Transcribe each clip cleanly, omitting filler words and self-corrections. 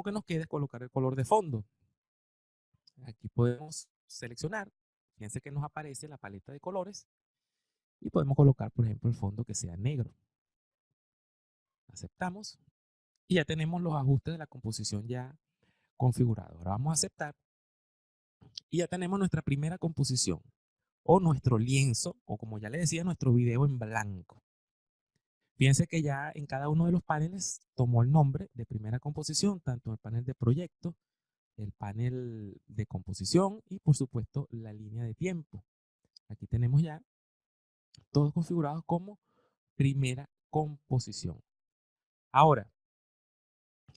que nos queda es colocar el color de fondo. Aquí podemos seleccionar, fíjense que nos aparece la paleta de colores y podemos colocar, por ejemplo, el fondo que sea negro. Aceptamos y ya tenemos los ajustes de la composición ya configurados. Ahora vamos a aceptar y ya tenemos nuestra primera composición o nuestro lienzo o como ya le decía, nuestro video en blanco. Fíjense que ya en cada uno de los paneles tomó el nombre de primera composición, tanto el panel de proyecto, el panel de composición y por supuesto la línea de tiempo. Aquí tenemos ya todos configurados como primera composición. Ahora,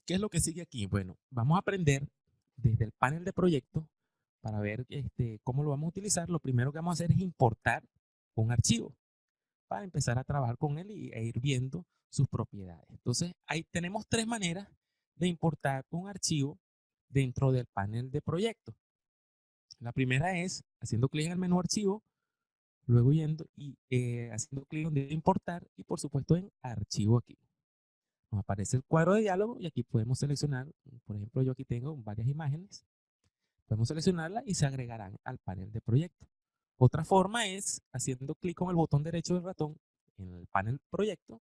¿qué es lo que sigue aquí? Bueno, vamos a aprender desde el panel de proyecto para ver cómo lo vamos a utilizar. Lo primero que vamos a hacer es importar un archivo para empezar a trabajar con él e ir viendo sus propiedades. Entonces, ahí tenemos tres maneras de importar un archivo dentro del panel de proyecto. La primera es haciendo clic en el menú archivo, luego yendo y haciendo clic en importar y por supuesto en archivo aquí. Nos aparece el cuadro de diálogo y aquí podemos seleccionar, por ejemplo, yo aquí tengo varias imágenes, podemos seleccionarlas y se agregarán al panel de proyecto. Otra forma es haciendo clic con el botón derecho del ratón en el panel proyecto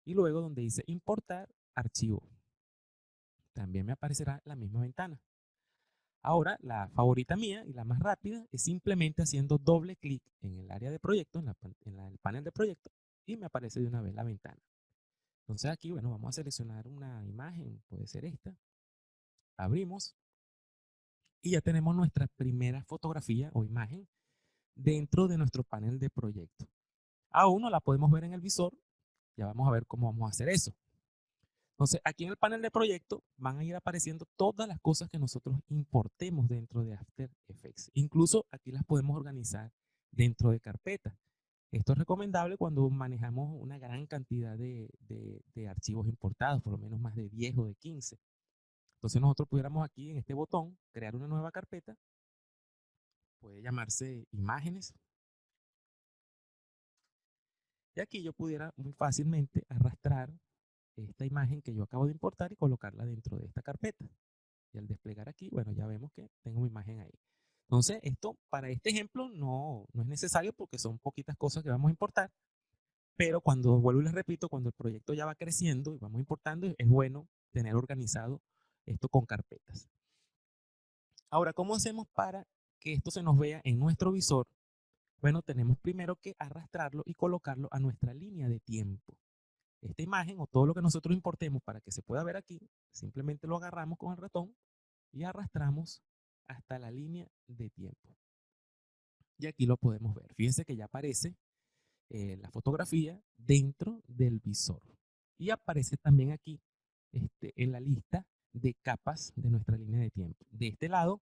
y luego donde dice importar archivo. También me aparecerá la misma ventana. Ahora, la favorita mía y la más rápida es simplemente haciendo doble clic en el área de proyecto, el panel de proyecto, y me aparece de una vez la ventana. Entonces aquí, bueno, vamos a seleccionar una imagen, puede ser esta. Abrimos y ya tenemos nuestra primera fotografía o imagen dentro de nuestro panel de proyecto. Aún no la podemos ver en el visor, ya vamos a ver cómo vamos a hacer eso. Entonces, aquí en el panel de proyecto van a ir apareciendo todas las cosas que nosotros importemos dentro de After Effects. Incluso aquí las podemos organizar dentro de carpetas. Esto es recomendable cuando manejamos una gran cantidad de archivos importados, por lo menos más de 10 o de 15. Entonces nosotros pudiéramos aquí en este botón crear una nueva carpeta. Puede llamarse imágenes. Y aquí yo pudiera muy fácilmente arrastrar esta imagen que yo acabo de importar y colocarla dentro de esta carpeta. Y al desplegar aquí, bueno, ya vemos que tengo mi imagen ahí. Entonces, esto para este ejemplo no es necesario porque son poquitas cosas que vamos a importar, pero cuando, vuelvo y les repito, cuando el proyecto ya va creciendo y vamos importando, es bueno tener organizado esto con carpetas. Ahora, ¿cómo hacemos para que esto se nos vea en nuestro visor? Bueno, tenemos primero que arrastrarlo y colocarlo a nuestra línea de tiempo. Esta imagen o todo lo que nosotros importemos para que se pueda ver aquí, simplemente lo agarramos con el ratón y arrastramos hasta la línea de tiempo. Y aquí lo podemos ver. Fíjense que ya aparece la fotografía dentro del visor. Y aparece también aquí en la lista de capas de nuestra línea de tiempo. De este lado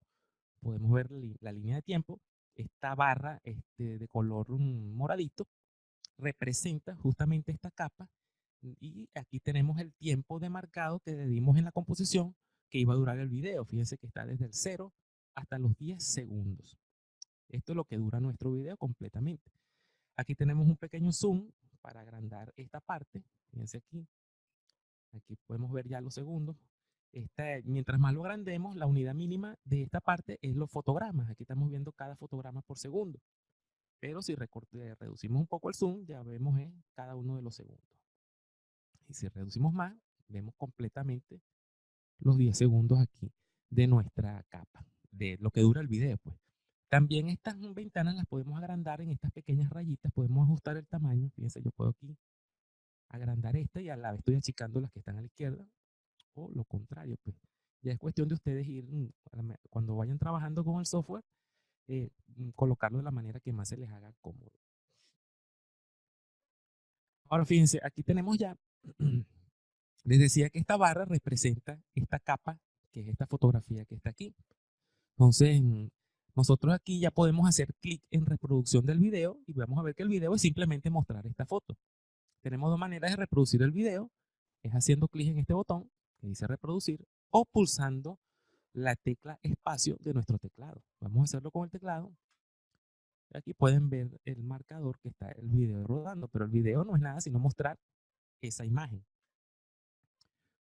podemos ver la línea de tiempo. Esta barra de color moradito representa justamente esta capa y aquí tenemos el tiempo demarcado que le dimos en la composición que iba a durar el video. Fíjense que está desde el 0 hasta los 10 segundos. Esto es lo que dura nuestro video completamente. Aquí tenemos un pequeño zoom para agrandar esta parte. Fíjense aquí. Aquí podemos ver ya los segundos. Mientras más lo agrandemos, la unidad mínima de esta parte es los fotogramas. Aquí estamos viendo cada fotograma por segundo. Pero si reducimos un poco el zoom, ya vemos cada uno de los segundos. Y si reducimos más, vemos completamente los 10 segundos aquí de nuestra capa, de lo que dura el video, pues. También estas ventanas las podemos agrandar en estas pequeñas rayitas, podemos ajustar el tamaño. Fíjense, yo puedo aquí agrandar esta y a la vez estoy achicando las que están a la izquierda o lo contrario, pues. Ya es cuestión de ustedes ir, cuando vayan trabajando con el software, colocarlo de la manera que más se les haga cómodo. Ahora fíjense, aquí tenemos ya, les decía que esta barra representa esta capa, que es esta fotografía que está aquí. Entonces, nosotros aquí ya podemos hacer clic en reproducción del video y vamos a ver que el video es simplemente mostrar esta foto. Tenemos dos maneras de reproducir el video, es haciendo clic en este botón que dice reproducir o pulsando la tecla espacio de nuestro teclado. Vamos a hacerlo con el teclado. Aquí pueden ver el marcador que está el video rodando, pero el video no es nada sino mostrar esa imagen.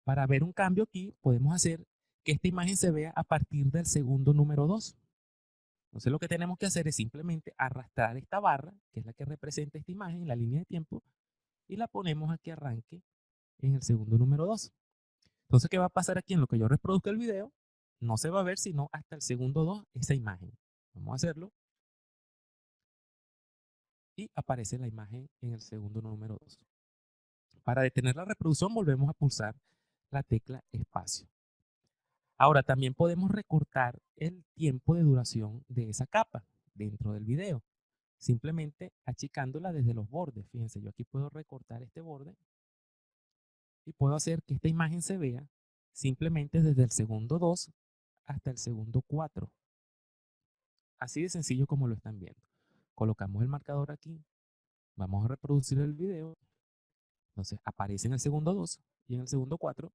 Para ver un cambio aquí podemos hacer que esta imagen se vea a partir del segundo número 2. Entonces lo que tenemos que hacer es simplemente arrastrar esta barra, que es la que representa esta imagen en la línea de tiempo, y la ponemos a que arranque en el segundo número 2. Entonces, ¿qué va a pasar aquí en lo que yo reproduzca el video? No se va a ver sino hasta el segundo 2 esa imagen. Vamos a hacerlo. Y aparece la imagen en el segundo número 2. Para detener la reproducción volvemos a pulsar la tecla espacio. Ahora también podemos recortar el tiempo de duración de esa capa dentro del video, simplemente achicándola desde los bordes. Fíjense, yo aquí puedo recortar este borde y puedo hacer que esta imagen se vea simplemente desde el segundo 2 hasta el segundo 4. Así de sencillo como lo están viendo. Colocamos el marcador aquí, vamos a reproducir el video, entonces aparece en el segundo 2 y en el segundo 4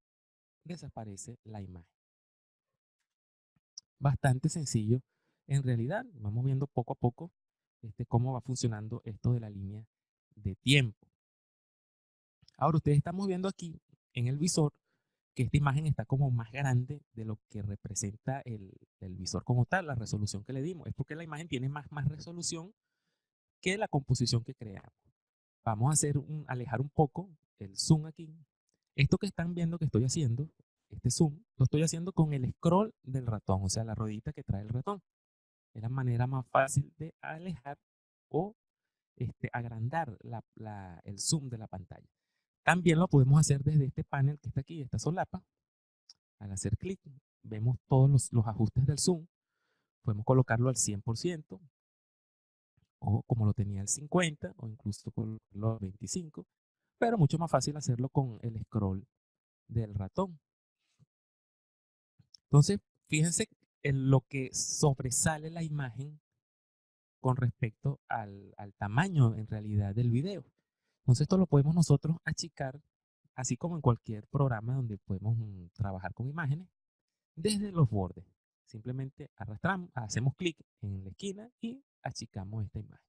desaparece la imagen. Bastante sencillo. En realidad, vamos viendo poco a poco cómo va funcionando esto de la línea de tiempo. Ahora, ustedes estamos viendo aquí en el visor que esta imagen está como más grande de lo que representa el visor como tal, la resolución que le dimos. Es porque la imagen tiene más resolución que la composición que creamos. Vamos a alejar un poco el zoom aquí. Esto que están viendo que estoy haciendo, este zoom, lo estoy haciendo con el scroll del ratón, o sea, la ruedita que trae el ratón. Es la manera más fácil de alejar o agrandar el zoom de la pantalla. También lo podemos hacer desde este panel que está aquí, esta solapa. Al hacer clic, vemos todos los ajustes del zoom. Podemos colocarlo al 100%, o como lo tenía al 50%, o incluso colocarlo al 25%, pero mucho más fácil hacerlo con el scroll del ratón. Entonces, fíjense en lo que sobresale la imagen con respecto al tamaño en realidad del video. Entonces esto lo podemos nosotros achicar, así como en cualquier programa donde podemos trabajar con imágenes, desde los bordes. Simplemente arrastramos, hacemos clic en la esquina y achicamos esta imagen.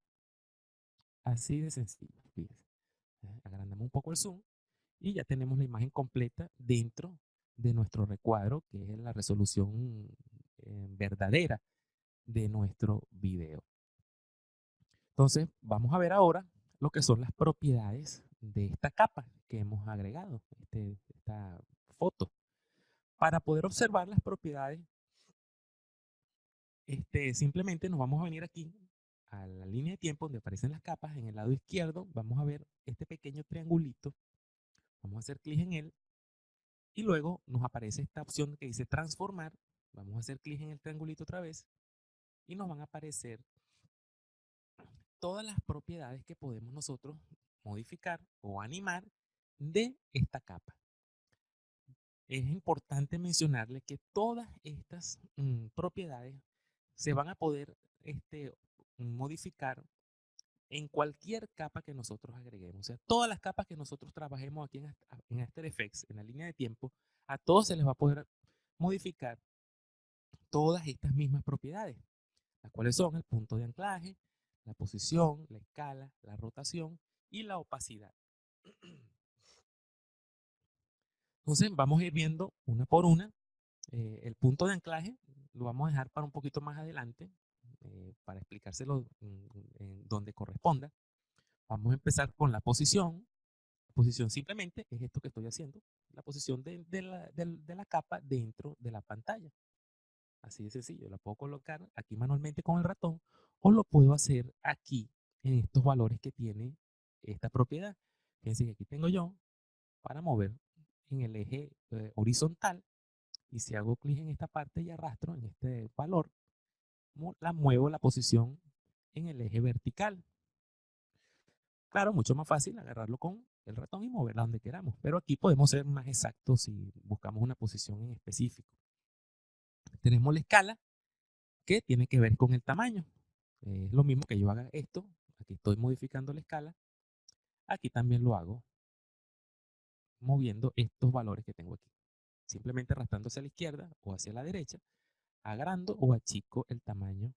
Así de sencillo, fíjense. Agrandamos un poco el zoom y ya tenemos la imagen completa dentro de nuestro recuadro, que es la resolución verdadera de nuestro video. Entonces, vamos a ver ahora lo que son las propiedades de esta capa que hemos agregado, esta foto. Para poder observar las propiedades, simplemente nos vamos a venir aquí a la línea de tiempo donde aparecen las capas. En el lado izquierdo vamos a ver este pequeño triangulito. Vamos a hacer clic en él y luego nos aparece esta opción que dice transformar. Vamos a hacer clic en el triangulito otra vez y nos van a aparecer todas las propiedades que podemos nosotros modificar o animar de esta capa. Es importante mencionarle que todas estas propiedades se van a poder modificar en cualquier capa que nosotros agreguemos. O sea, todas las capas que nosotros trabajemos aquí en After Effects, en la línea de tiempo, a todos se les va a poder modificar todas estas mismas propiedades, las cuales son el punto de anclaje, la posición, la escala, la rotación y la opacidad. Entonces vamos a ir viendo una por una. El punto de anclaje lo vamos a dejar para un poquito más adelante, para explicárselo en donde corresponda. Vamos a empezar con la posición. La posición simplemente es esto que estoy haciendo, la posición de la capa dentro de la pantalla. Así de sencillo, la puedo colocar aquí manualmente con el ratón o lo puedo hacer aquí en estos valores que tiene esta propiedad. Fíjense que aquí tengo yo para mover en el eje horizontal, y si hago clic en esta parte y arrastro en este valor, la muevo la posición en el eje vertical. Claro, mucho más fácil agarrarlo con el ratón y moverla donde queramos, pero aquí podemos ser más exactos si buscamos una posición en específico. Tenemos la escala, que tiene que ver con el tamaño. Es lo mismo que yo haga esto, aquí estoy modificando la escala, aquí también lo hago moviendo estos valores que tengo aquí. Simplemente arrastrando hacia la izquierda o hacia la derecha, agrando o achico el tamaño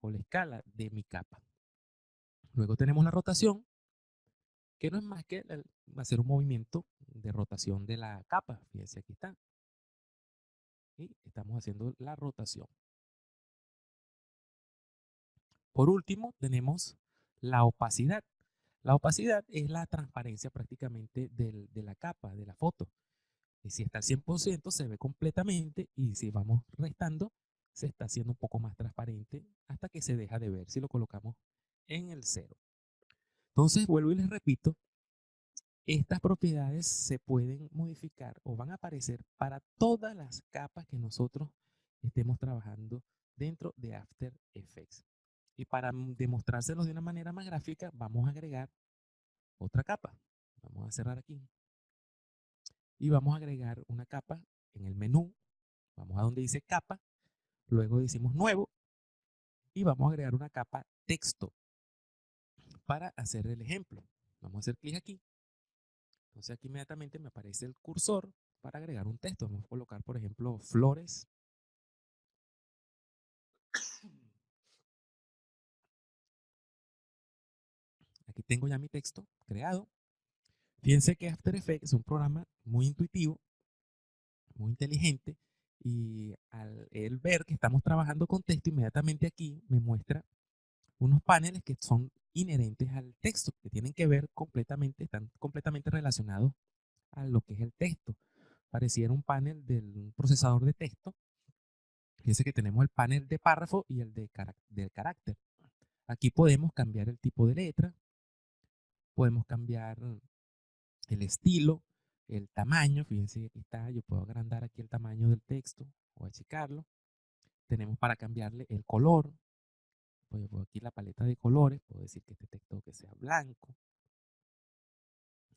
o la escala de mi capa. Luego tenemos la rotación, que no es más que hacer un movimiento de rotación de la capa. Fíjense, aquí está. y estamos haciendo la rotación. Por último, tenemos la opacidad. La opacidad es la transparencia prácticamente de la capa, de la foto. Y si está al 100% se ve completamente y si vamos restando se está haciendo un poco más transparente hasta que se deja de ver si lo colocamos en el cero. Entonces vuelvo y les repito, estas propiedades se pueden modificar o van a aparecer para todas las capas que nosotros estemos trabajando dentro de After Effects. Y para demostrárselos de una manera más gráfica, vamos a agregar otra capa. Vamos a cerrar aquí. Y vamos a agregar una capa en el menú. Vamos a donde dice capa. Luego decimos nuevo. Y vamos a agregar una capa texto para hacer el ejemplo. Vamos a hacer clic aquí. Entonces aquí inmediatamente me aparece el cursor para agregar un texto. Vamos a colocar, por ejemplo, flores. Aquí tengo ya mi texto creado. Fíjense que After Effects es un programa muy intuitivo, muy inteligente. Y al él ver que estamos trabajando con texto, inmediatamente aquí me muestra unos paneles que son inherentes al texto, que tienen que ver completamente, están completamente relacionados a lo que es el texto. Pareciera un panel del procesador de texto. Fíjense que tenemos el panel de párrafo y el del carácter. Aquí podemos cambiar el tipo de letra, podemos cambiar el estilo, el tamaño. Fíjense que aquí está, yo puedo agrandar aquí el tamaño del texto o achicarlo. Tenemos para cambiarle el color. Pues yo puedo aquí la paleta de colores, puedo decir que este texto que sea blanco.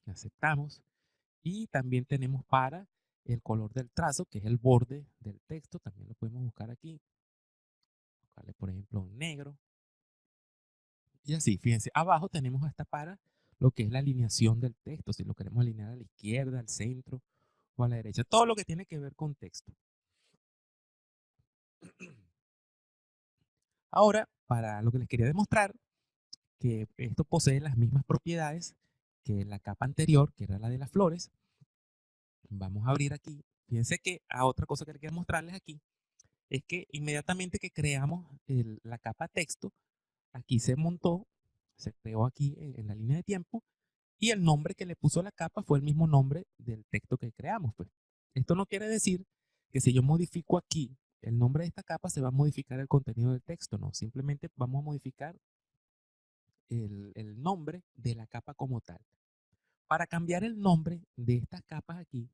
Aceptamos. Y también tenemos para el color del trazo, que es el borde del texto. También lo podemos buscar aquí. Buscarle, por ejemplo, en negro. Y así, fíjense, abajo tenemos hasta para lo que es la alineación del texto. Si lo queremos alinear a la izquierda, al centro o a la derecha. Todo lo que tiene que ver con texto. Ahora, para lo que les quería demostrar, que esto posee las mismas propiedades que la capa anterior, que era la de las flores. Vamos a abrir aquí. Fíjense que otra cosa que les quiero mostrarles aquí es que inmediatamente que creamos la capa texto, aquí se montó, se creó aquí en la línea de tiempo y el nombre que le puso la capa fue el mismo nombre del texto que creamos. Pues. Esto no quiere decir que si yo modifico aquí el nombre de esta capa se va a modificar el contenido del texto, no, simplemente vamos a modificar el nombre de la capa como tal. Para cambiar el nombre de estas capas aquí,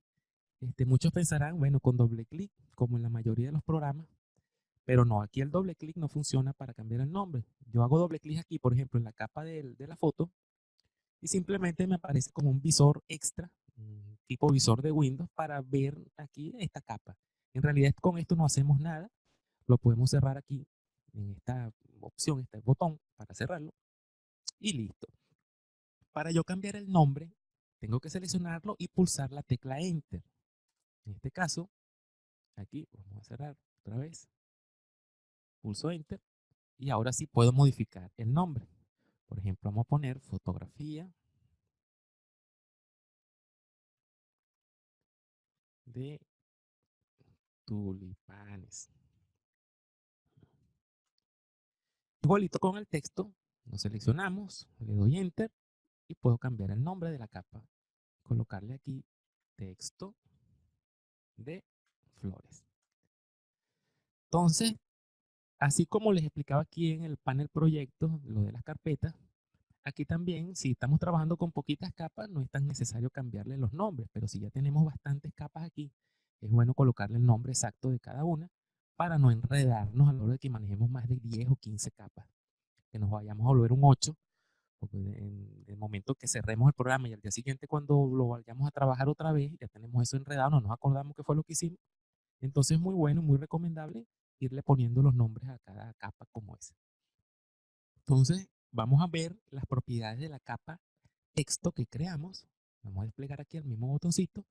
muchos pensarán, bueno, con doble clic, como en la mayoría de los programas, pero no, aquí el doble clic no funciona para cambiar el nombre. Yo hago doble clic aquí, por ejemplo, en la capa de la foto y simplemente me aparece como un visor extra, un tipo visor de Windows para ver aquí esta capa. En realidad con esto no hacemos nada, lo podemos cerrar aquí en esta opción, este botón para cerrarlo y listo. Para yo cambiar el nombre, tengo que seleccionarlo y pulsar la tecla Enter. En este caso, aquí vamos a cerrar otra vez, pulso Enter y ahora sí puedo modificar el nombre. Por ejemplo, vamos a poner fotografía de tulipanes. Igualito con el texto, lo seleccionamos, le doy Enter y puedo cambiar el nombre de la capa. Colocarle aquí texto de flores. Entonces, así como les explicaba aquí en el panel proyecto, lo de las carpetas, aquí también, si estamos trabajando con poquitas capas, no es tan necesario cambiarle los nombres, pero si ya tenemos bastantes capas aquí, es bueno colocarle el nombre exacto de cada una para no enredarnos a la hora de que manejemos más de 10 o 15 capas, que nos vayamos a volver un 8, porque en el momento que cerremos el programa y al día siguiente cuando lo vayamos a trabajar otra vez, ya tenemos eso enredado, no nos acordamos qué fue lo que hicimos. Entonces es muy bueno, muy recomendable irle poniendo los nombres a cada capa como es. Entonces, vamos a ver las propiedades de la capa texto que creamos. Vamos a desplegar aquí el mismo botoncito.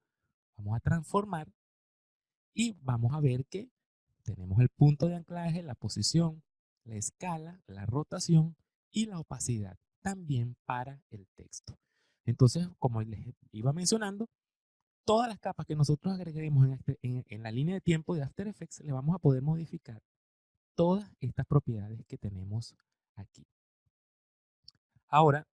Vamos a transformar y vamos a ver que tenemos el punto de anclaje, la posición, la escala, la rotación y la opacidad también para el texto. Entonces, como les iba mencionando, todas las capas que nosotros agreguemos en la línea de tiempo de After Effects, le vamos a poder modificar todas estas propiedades que tenemos aquí. Ahora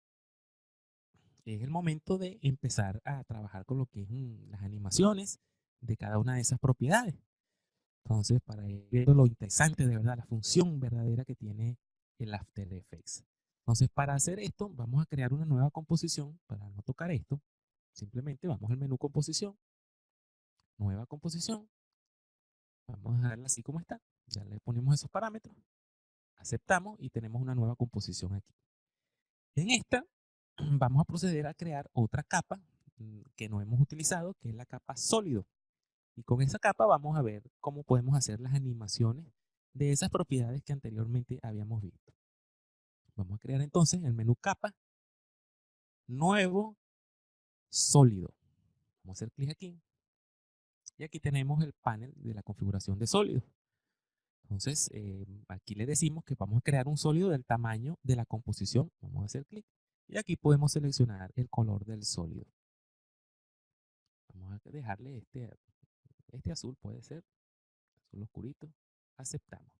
es el momento de empezar a trabajar con lo que es las animaciones de cada una de esas propiedades. Entonces, para ir viendo lo interesante de verdad, la función verdadera que tiene el After Effects. Entonces, para hacer esto, vamos a crear una nueva composición. Para no tocar esto, simplemente vamos al menú composición, nueva composición. Vamos a dejarla así como está. Ya le ponemos esos parámetros, aceptamos y tenemos una nueva composición aquí. En esta vamos a proceder a crear otra capa que no hemos utilizado, que es la capa sólido. Y con esa capa vamos a ver cómo podemos hacer las animaciones de esas propiedades que anteriormente habíamos visto. Vamos a crear entonces el menú capa, nuevo, sólido. Vamos a hacer clic aquí. Y aquí tenemos el panel de la configuración de sólidos. Entonces, aquí le decimos que vamos a crear un sólido del tamaño de la composición. Vamos a hacer clic. Y aquí podemos seleccionar el color del sólido. Vamos a dejarle este azul, puede ser, azul oscurito. Aceptamos.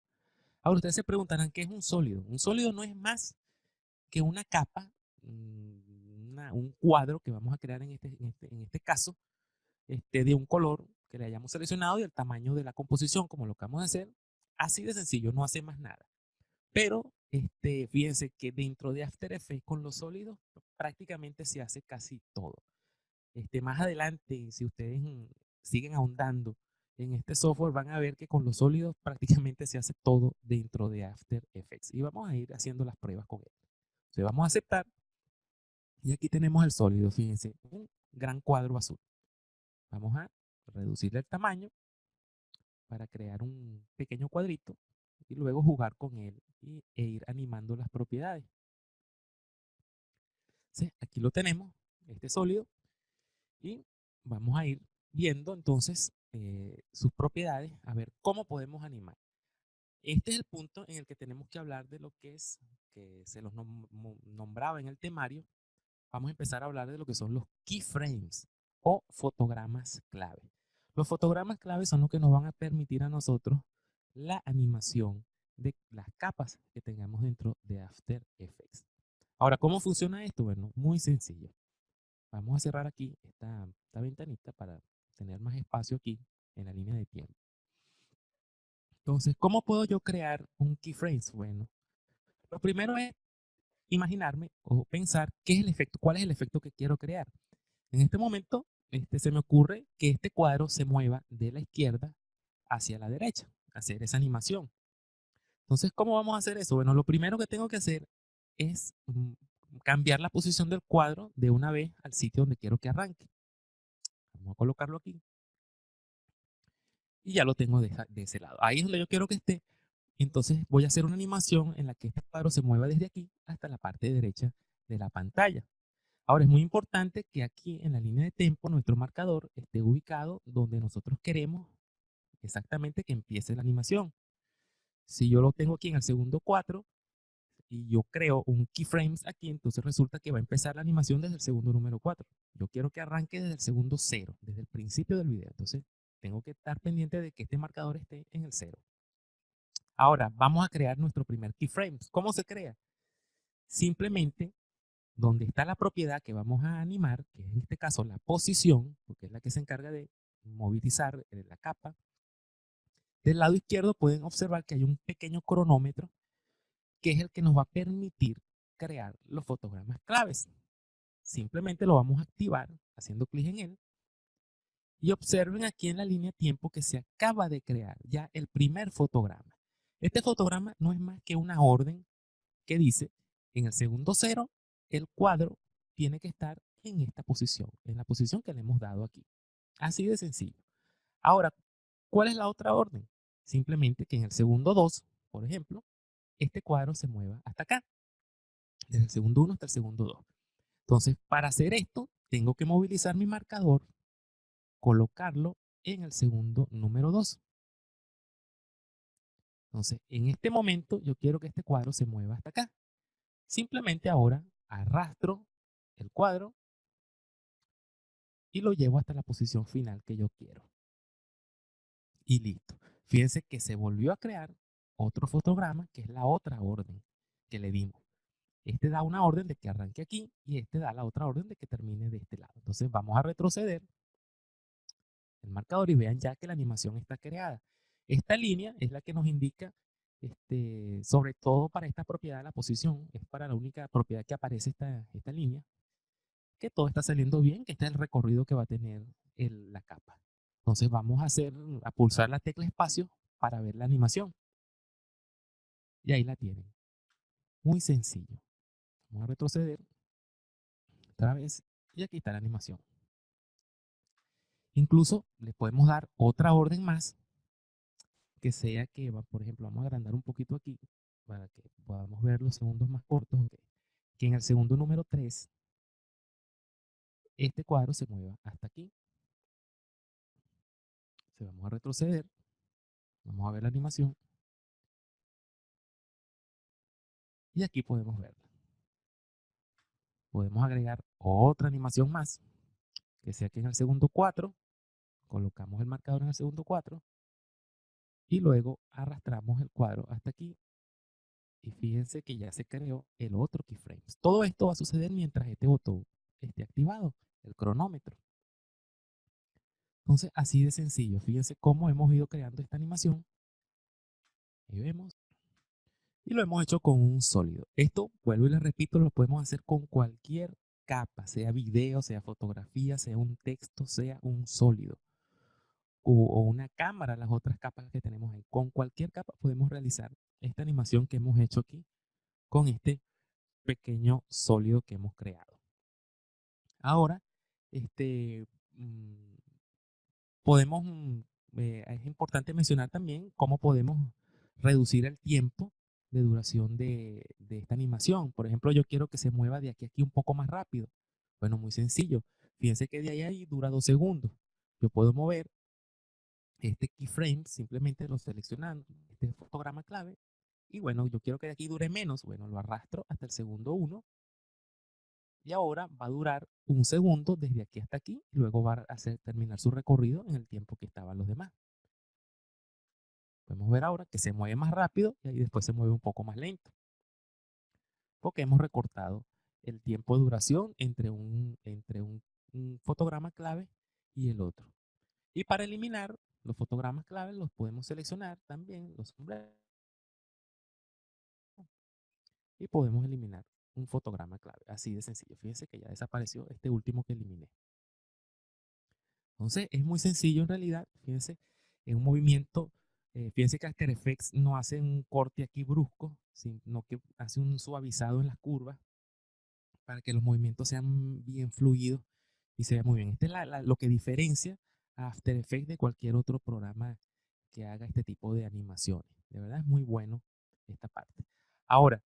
Ahora ustedes se preguntarán, ¿qué es un sólido? Un sólido no es más que una capa, un cuadro que vamos a crear en este caso, de un color que le hayamos seleccionado y el tamaño de la composición, como lo que vamos a hacer. Así de sencillo, no hace más nada. Pero fíjense que dentro de After Effects con los sólidos prácticamente se hace casi todo. Más adelante, si ustedes siguen ahondando en este software, van a ver que con los sólidos prácticamente se hace todo dentro de After Effects. Y vamos a ir haciendo las pruebas con él. Entonces vamos a aceptar. Y aquí tenemos el sólido, fíjense, un gran cuadro azul. Vamos a reducirle el tamaño para crear un pequeño cuadrito y luego jugar con él e ir animando las propiedades. ¿Sí? Aquí lo tenemos, este sólido, y vamos a ir viendo entonces sus propiedades, a ver cómo podemos animar. Este es el punto en el que tenemos que hablar de lo que es, que se los nombraba en el temario. Vamos a empezar a hablar de lo que son los keyframes o fotogramas clave. Los fotogramas clave son los que nos van a permitir a nosotros la animación de las capas que tengamos dentro de After Effects. Ahora, ¿cómo funciona esto? Bueno, muy sencillo. Vamos a cerrar aquí esta ventanita para tener más espacio aquí en la línea de tiempo. Entonces, ¿cómo puedo yo crear un keyframes? Bueno, lo primero es imaginarme o pensar qué es el efecto, cuál es el efecto que quiero crear. En este momento, se me ocurre que este cuadro se mueva de la izquierda hacia la derecha, hacer esa animación. Entonces, ¿cómo vamos a hacer eso? Bueno, lo primero que tengo que hacer es cambiar la posición del cuadro de una vez al sitio donde quiero que arranque. Vamos a colocarlo aquí. Y ya lo tengo de ese lado. Ahí es donde yo quiero que esté. Entonces voy a hacer una animación en la que este cuadro se mueva desde aquí hasta la parte derecha de la pantalla. Ahora es muy importante que aquí en la línea de tiempo nuestro marcador esté ubicado donde nosotros queremos exactamente que empiece la animación. Si yo lo tengo aquí en el segundo 4 y yo creo un keyframes aquí, entonces resulta que va a empezar la animación desde el segundo número 4. Yo quiero que arranque desde el segundo 0, desde el principio del video. Entonces tengo que estar pendiente de que este marcador esté en el 0. Ahora vamos a crear nuestro primer keyframes. ¿Cómo se crea? Simplemente donde está la propiedad que vamos a animar, que es en este caso la posición, porque es la que se encarga de movilizar la capa. Del lado izquierdo pueden observar que hay un pequeño cronómetro que es el que nos va a permitir crear los fotogramas claves. Simplemente lo vamos a activar haciendo clic en él y observen aquí en la línea de tiempo que se acaba de crear ya el primer fotograma. Este fotograma no es más que una orden que dice en el segundo 0 el cuadro tiene que estar en esta posición, en la posición que le hemos dado aquí. Así de sencillo. Ahora, ¿cuál es la otra orden? Simplemente que en el segundo 2, por ejemplo, este cuadro se mueva hasta acá, desde el segundo 1 hasta el segundo 2. Entonces, para hacer esto, tengo que movilizar mi marcador, colocarlo en el segundo número 2. Entonces, en este momento, yo quiero que este cuadro se mueva hasta acá. Simplemente ahora arrastro el cuadro y lo llevo hasta la posición final que yo quiero. Y listo. Fíjense que se volvió a crear otro fotograma, que es la otra orden que le dimos. Este da una orden de que arranque aquí y este da la otra orden de que termine de este lado. Entonces vamos a retroceder el marcador y vean ya que la animación está creada. Esta línea es la que nos indica, sobre todo para esta propiedad de la posición, es para la única propiedad que aparece esta línea, que todo está saliendo bien, que este es el recorrido que va a tener la capa. Entonces vamos a pulsar la tecla espacio para ver la animación. Y ahí la tienen. Muy sencillo. Vamos a retroceder otra vez y aquí está la animación. Incluso le podemos dar otra orden más que sea que, por ejemplo, vamos a agrandar un poquito aquí para que podamos ver los segundos más cortos. Okay. Que en el segundo número 3, este cuadro se mueva hasta aquí. Se vamos a retroceder. Vamos a ver la animación. Y aquí podemos verla. Podemos agregar otra animación más, que sea que en el segundo 4, colocamos el marcador en el segundo 4 y luego arrastramos el cuadro hasta aquí. Y fíjense que ya se creó el otro keyframes. Todo esto va a suceder mientras este botón esté activado, el cronómetro. Entonces, así de sencillo. Fíjense cómo hemos ido creando esta animación. Ahí vemos. Y lo hemos hecho con un sólido. Esto, vuelvo y les repito, lo podemos hacer con cualquier capa, sea video, sea fotografía, sea un texto, sea un sólido. O una cámara, las otras capas que tenemos ahí. Con cualquier capa podemos realizar esta animación que hemos hecho aquí con este pequeño sólido que hemos creado. Ahora, este, mm, podemos, es importante mencionar también cómo podemos reducir el tiempo de duración de esta animación. Por ejemplo, yo quiero que se mueva de aquí a aquí un poco más rápido. Bueno, muy sencillo. Fíjense que de ahí a ahí dura 2 segundos. Yo puedo mover este keyframe, simplemente lo seleccionando, este fotograma clave. Y bueno, yo quiero que de aquí dure menos. Bueno, lo arrastro hasta el segundo 1 y ahora va a durar 1 segundo desde aquí hasta aquí y luego va a hacer terminar su recorrido en el tiempo que estaban los demás. Podemos ver ahora que se mueve más rápido y ahí después se mueve un poco más lento, porque hemos recortado el tiempo de duración entre un fotograma clave y el otro. Y para eliminar los fotogramas clave los podemos seleccionar también, los sombreros, y podemos eliminar un fotograma clave. Así de sencillo. Fíjense que ya desapareció este último que eliminé. Entonces es muy sencillo en realidad. Fíjense, en un movimiento, fíjense que After Effects no hace un corte aquí brusco, sino que hace un suavizado en las curvas para que los movimientos sean bien fluidos y se vea muy bien. Este es lo que diferencia a After Effects de cualquier otro programa que haga este tipo de animaciones. De verdad es muy bueno esta parte. Ahora,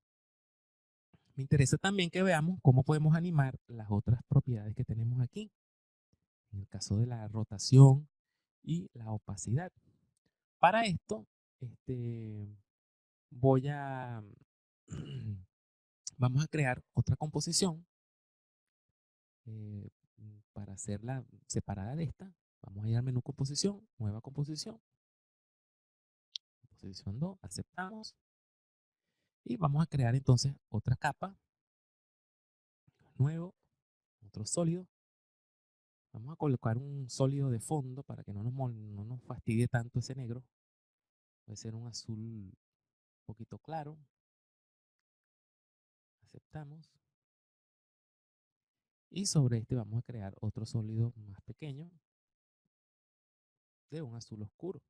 me interesa también que veamos cómo podemos animar las otras propiedades que tenemos aquí. En el caso de la rotación y la opacidad. Para esto, este, voy a, vamos a crear otra composición para hacerla separada de esta. Vamos a ir al menú composición, nueva composición, composición 2, aceptamos. Y vamos a crear entonces otra capa, nuevo, otro sólido. Vamos a colocar un sólido de fondo para que no nos fastidie tanto ese negro. Puede ser un azul un poquito claro. Aceptamos. Y sobre este vamos a crear otro sólido más pequeño de un azul oscuro.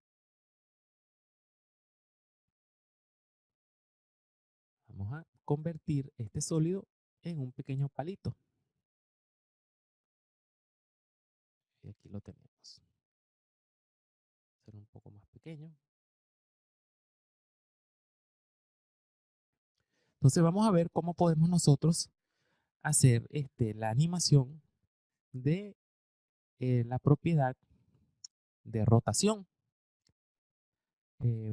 Vamos a convertir este sólido en un pequeño palito. Y aquí lo tenemos. Ser un poco más pequeño. Entonces vamos a ver cómo podemos nosotros hacer la animación de la propiedad de rotación.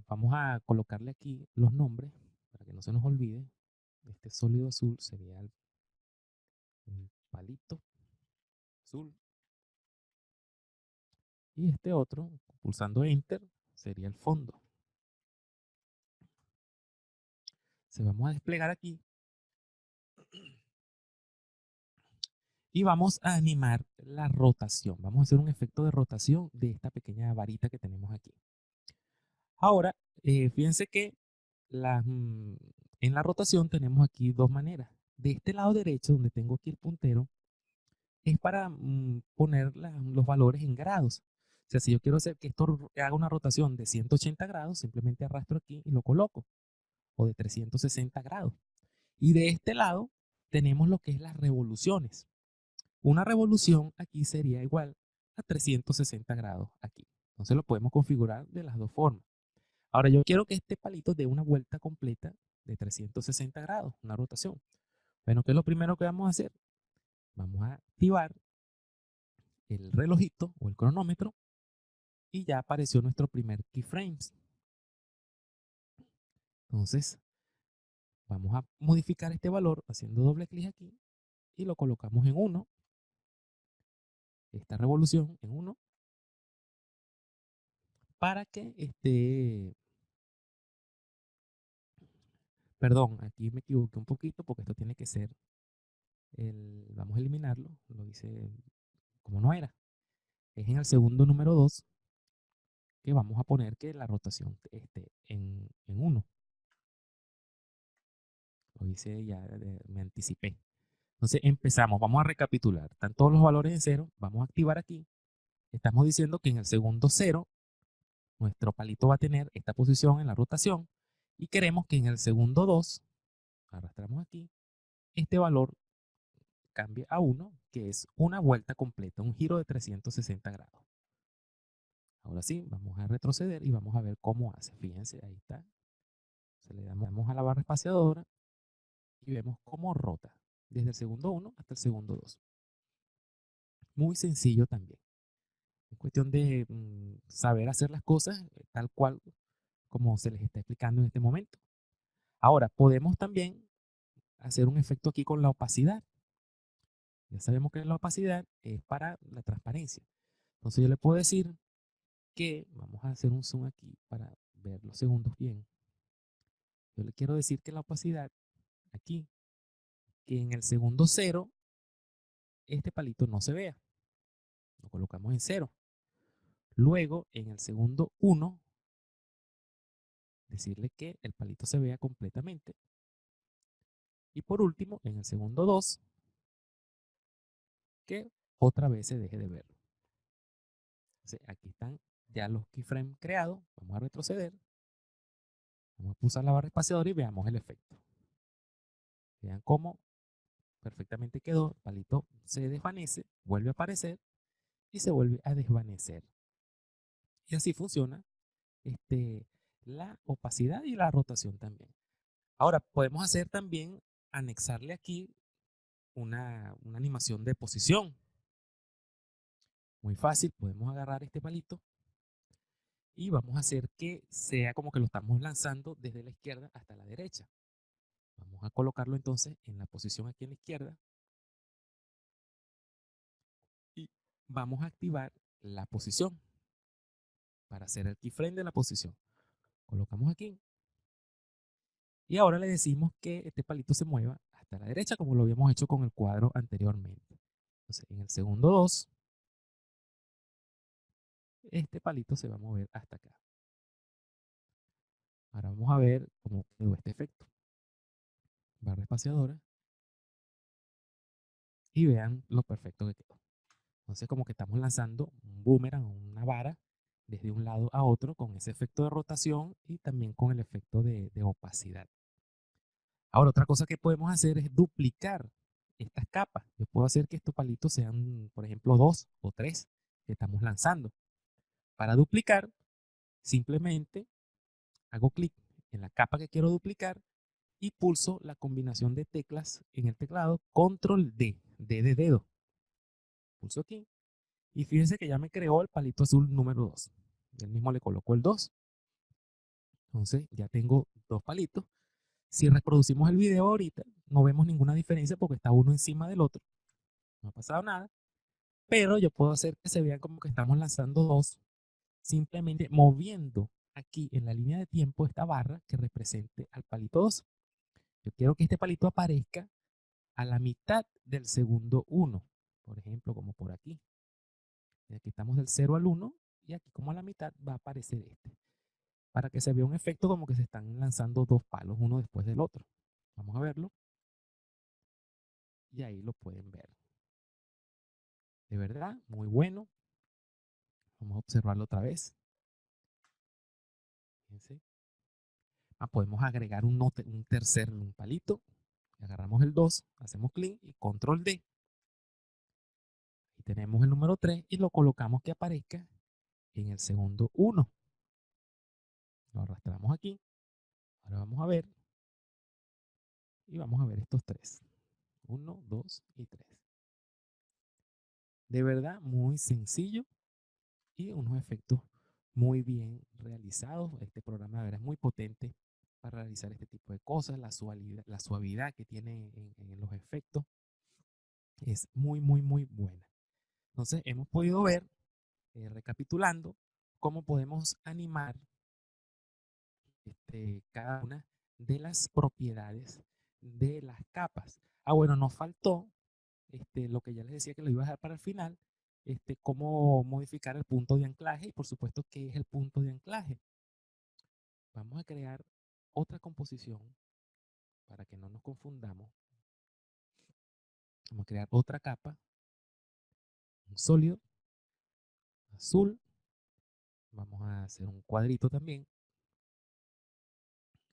Vamos a colocarle aquí los nombres para que no se nos olvide. Este sólido azul sería el palito azul. Y este otro, pulsando Enter, sería el fondo. Se vamos a desplegar aquí y vamos a animar la rotación. Vamos a hacer un efecto de rotación de esta pequeña varita que tenemos aquí. Ahora, fíjense que en la rotación tenemos aquí dos maneras. De este lado derecho, donde tengo aquí el puntero, es para poner los valores en grados. O sea, si yo quiero hacer que esto haga una rotación de 180 grados, simplemente arrastro aquí y lo coloco. O de 360 grados. Y de este lado tenemos lo que es las revoluciones. Una revolución aquí sería igual a 360 grados aquí. Entonces lo podemos configurar de las dos formas. Ahora yo quiero que este palito dé una vuelta completa de 360 grados, una rotación. Bueno, ¿qué es lo primero que vamos a hacer? Vamos a activar el relojito o el cronómetro y ya apareció nuestro primer keyframes. Entonces vamos a modificar este valor haciendo doble clic aquí y lo colocamos en 1. Esta revolución en 1 para que perdón, aquí me equivoqué un poquito porque esto tiene que ser vamos a eliminarlo, lo hice como no era. Es en el segundo número 2 que vamos a poner que la rotación esté en 1. Lo hice ya, me anticipé. Entonces empezamos, vamos a recapitular. Están todos los valores en 0, vamos a activar aquí. Estamos diciendo que en el segundo 0 nuestro palito va a tener esta posición en la rotación y queremos que en el segundo 2, arrastramos aquí, este valor cambie a 1, que es una vuelta completa, un giro de 360 grados. Ahora sí, vamos a retroceder y vamos a ver cómo hace. Fíjense, ahí está. Se le damos a la barra espaciadora y vemos cómo rota desde el segundo 1 hasta el segundo 2. Muy sencillo también. Es cuestión de saber hacer las cosas tal cual como se les está explicando en este momento. Ahora, podemos también hacer un efecto aquí con la opacidad. Ya sabemos que la opacidad es para la transparencia. Entonces yo le puedo decir que, vamos a hacer un zoom aquí para ver los segundos bien. Yo le quiero decir que la opacidad aquí, que en el segundo 0, este palito no se vea. Lo colocamos en 0. Luego, en el segundo 1, decirle que el palito se vea completamente. Y por último, en el segundo 2, que otra vez se deje de verlo. Entonces, aquí están ya los keyframes creados. Vamos a retroceder. Vamos a pulsar la barra espaciadora y veamos el efecto. Vean cómo perfectamente quedó. El palito se desvanece, vuelve a aparecer y se vuelve a desvanecer. Y así funciona la opacidad y la rotación también. Ahora, podemos hacer también, anexarle aquí una animación de posición. Muy fácil, podemos agarrar este palito y vamos a hacer que sea como que lo estamos lanzando desde la izquierda hasta la derecha. Vamos a colocarlo entonces en la posición aquí en la izquierda y vamos a activar la posición para hacer el keyframe de la posición. Colocamos aquí y ahora le decimos que este palito se mueva hasta la derecha como lo habíamos hecho con el cuadro anteriormente. Entonces, en el segundo 2, este palito se va a mover hasta acá. Ahora vamos a ver cómo quedó este efecto. Barra espaciadora. Y vean lo perfecto que quedó. Entonces como que estamos lanzando un boomerang o una vara desde un lado a otro con ese efecto de rotación y también con el efecto de opacidad. Ahora otra cosa que podemos hacer es duplicar estas capas. Yo puedo hacer que estos palitos sean, por ejemplo, 2 o 3 que estamos lanzando. Para duplicar, simplemente hago clic en la capa que quiero duplicar y pulso la combinación de teclas en el teclado, control D, D de dedo. Pulso aquí y fíjense que ya me creó el palito azul número 2. Él mismo le colocó el 2. Entonces ya tengo dos palitos. Si reproducimos el video ahorita, no vemos ninguna diferencia porque está uno encima del otro. No ha pasado nada. Pero yo puedo hacer que se vean como que estamos lanzando dos, simplemente moviendo aquí en la línea de tiempo esta barra que represente al palito 2. Yo quiero que este palito aparezca a la mitad del segundo 1, por ejemplo, como por aquí. Y aquí estamos del 0 al 1 y aquí como a la mitad va a aparecer este, para que se vea un efecto como que se están lanzando dos palos uno después del otro. Vamos a verlo y ahí lo pueden ver. De verdad, muy bueno. Vamos a observarlo otra vez. Fíjense. Podemos agregar un tercer un palito. Agarramos el 2, hacemos clic y control D. Y tenemos el número 3 y lo colocamos que aparezca en el segundo 1. Lo arrastramos aquí. Ahora vamos a ver y vamos a ver estos tres. 1, 2 y 3. De verdad, muy sencillo y unos efectos muy bien realizados. Este programa de verdad es muy potente para realizar este tipo de cosas. La suavidad que tiene en los efectos es muy, muy, muy buena. Entonces, hemos podido ver, recapitulando, cómo podemos animar cada una de las propiedades de las capas. Bueno, nos faltó lo que ya les decía que lo iba a dejar para el final, cómo modificar el punto de anclaje y por supuesto qué es el punto de anclaje. Vamos a crear otra composición para que no nos confundamos. Vamos a crear otra capa, un sólido, azul. Vamos a hacer un cuadrito también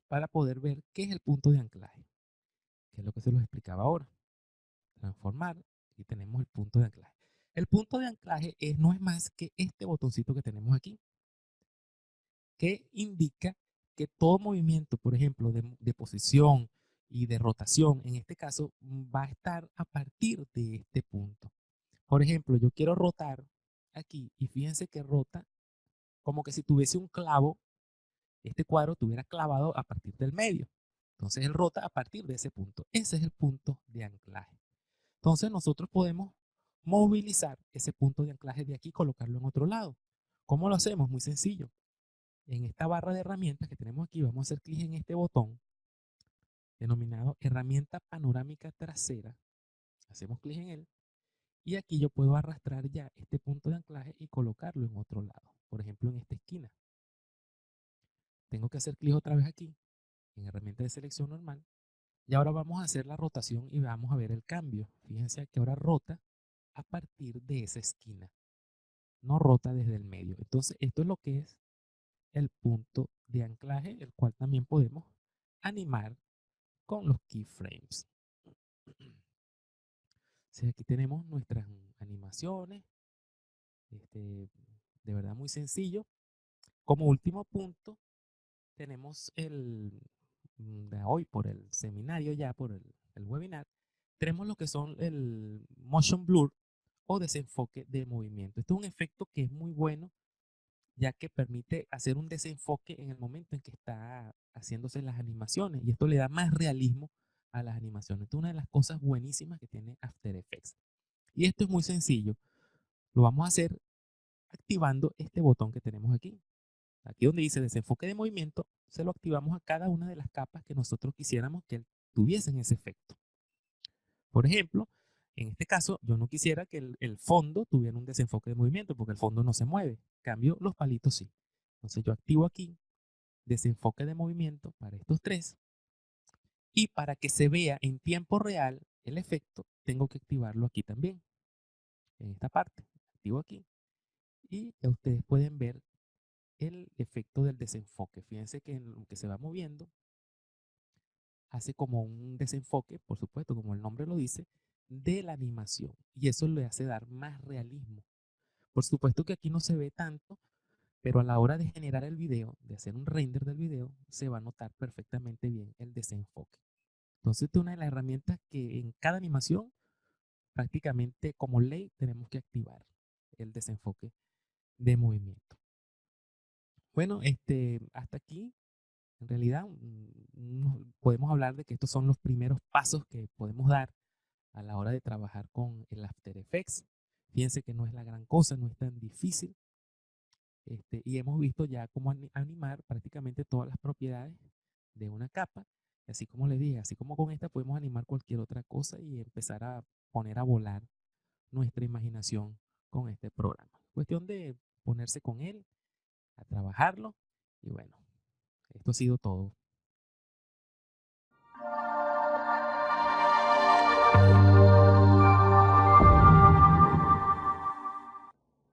para poder ver qué es el punto de anclaje, que es lo que se los explicaba ahora. Transformar y tenemos el punto de anclaje. El punto de anclaje no es más que este botoncito que tenemos aquí, que indica que todo movimiento, por ejemplo, de posición y de rotación, en este caso, va a estar a partir de este punto. Por ejemplo, yo quiero rotar aquí y fíjense que rota como que si tuviese un clavo, este cuadro tuviera clavado a partir del medio. Entonces él rota a partir de ese punto. Ese es el punto de anclaje. Entonces nosotros podemos movilizar ese punto de anclaje de aquí y colocarlo en otro lado. ¿Cómo lo hacemos? Muy sencillo. En esta barra de herramientas que tenemos aquí, vamos a hacer clic en este botón denominado herramienta panorámica trasera. Hacemos clic en él y aquí yo puedo arrastrar ya este punto de anclaje y colocarlo en otro lado. Por ejemplo, en esta esquina. Tengo que hacer clic otra vez aquí en herramienta de selección normal. Y ahora vamos a hacer la rotación y vamos a ver el cambio. Fíjense que ahora rota a partir de esa esquina. No rota desde el medio. Entonces, esto es lo que es el punto de anclaje, el cual también podemos animar con los keyframes. Entonces, aquí tenemos nuestras animaciones. De verdad muy sencillo. Como último punto, tenemos de hoy por el seminario, ya por el webinar, tenemos lo que son el motion blur o desenfoque de movimiento. Esto es un efecto que es muy bueno ya que permite hacer un desenfoque en el momento en que está haciéndose las animaciones y esto le da más realismo a las animaciones. Esto es una de las cosas buenísimas que tiene After Effects. Y esto es muy sencillo. Lo vamos a hacer activando este botón que tenemos aquí. Aquí donde dice desenfoque de movimiento, se lo activamos a cada una de las capas que nosotros quisiéramos que tuviesen ese efecto. Por ejemplo, en este caso, yo no quisiera que el fondo tuviera un desenfoque de movimiento porque el fondo no se mueve. En cambio, los palitos sí. Entonces yo activo aquí desenfoque de movimiento para estos tres. Y para que se vea en tiempo real el efecto, tengo que activarlo aquí también, en esta parte. Activo aquí. Y ya ustedes pueden ver el efecto del desenfoque. Fíjense que en lo que se va moviendo, hace como un desenfoque, por supuesto, como el nombre lo dice, de la animación. Y eso le hace dar más realismo. Por supuesto que aquí no se ve tanto, pero a la hora de generar el video, de hacer un render del video, se va a notar perfectamente bien el desenfoque. Entonces, esta es una de las herramientas que en cada animación, prácticamente como ley, tenemos que activar el desenfoque de movimiento. Bueno, hasta aquí, en realidad, podemos hablar de que estos son los primeros pasos que podemos dar a la hora de trabajar con el After Effects. Piense que no es la gran cosa, no es tan difícil. Y hemos visto ya cómo animar prácticamente todas las propiedades de una capa. Y así como les dije, así como con esta podemos animar cualquier otra cosa y empezar a poner a volar nuestra imaginación con este programa. Cuestión de ponerse con él, a trabajarlo y bueno, esto ha sido todo.